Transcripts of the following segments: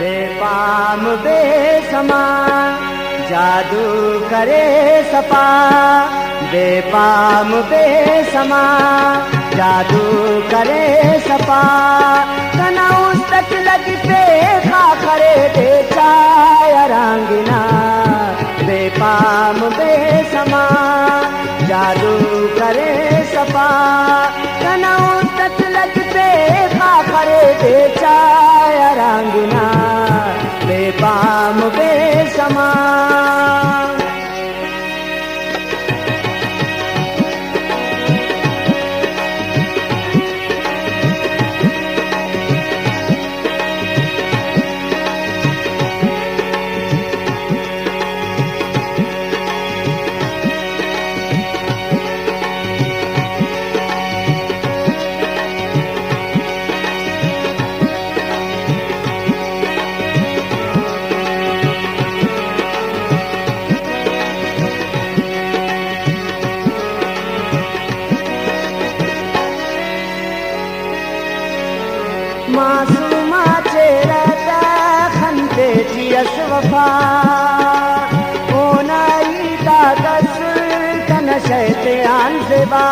बेपाम बेसमा जादू करे सपा, बेपाम बेसमा जादू करे सपा। तना उस तक लगी पे खा खरे दे चाय रंगना, बेपाम बेसमा जादू करे सपा। तना उस तक लगी पे खा खरे दे चाय रंगना, बेपाम बेसमा। मासूमा चेहरा खंते जियस वफा, ओ नाई ताकस तन शैतान सेबा।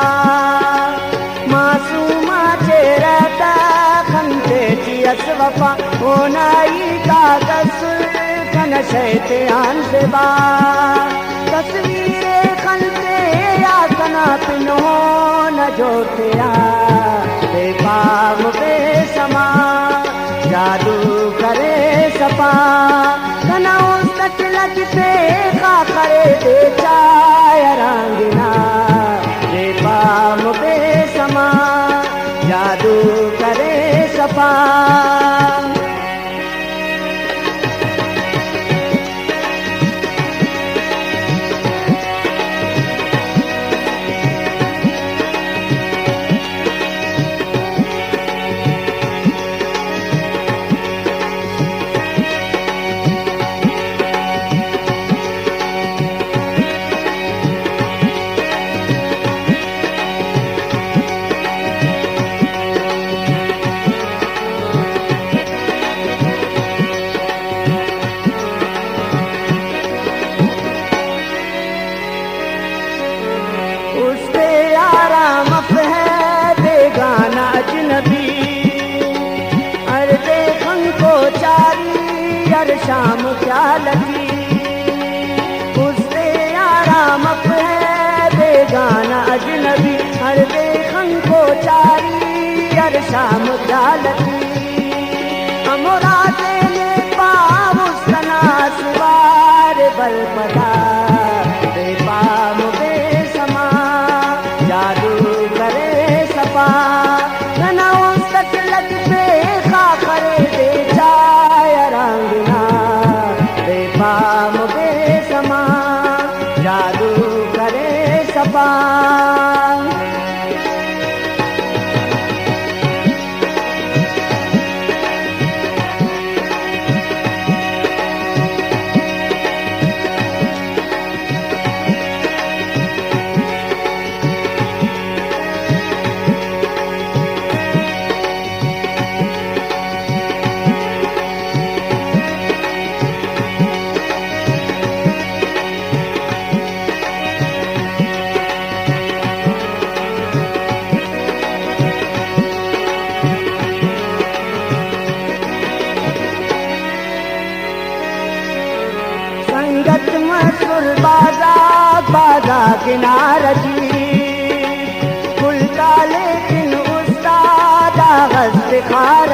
मासूमा चेहरा खंते जियस वफा, ओ नाई ताकस तन शैतान सेबा। तस्वीरे खंते या कना पिनो न जोतिया, बेपाम बेसमा जादू करे सपा। तना उस तक लगते खा करे दे चाय रंगना, बेपाम बेसमा जादू करे सपा। शाम क्या लगी उससे आराम है बेगाना अजनबी, हर देखन को चारी हर शाम क्या लगी। हमरा देने पाव सना सुवार बल पदा, बेपाम बेसमा जादू करे सपा। तना उस तक लग पे खा करे दे चाय रंगना, बेपाम बेसमा जादू करे सपा। संगत मसुर बाजा बाजा किनार जी, खुलता लेकिन उस्ताद हस्त खार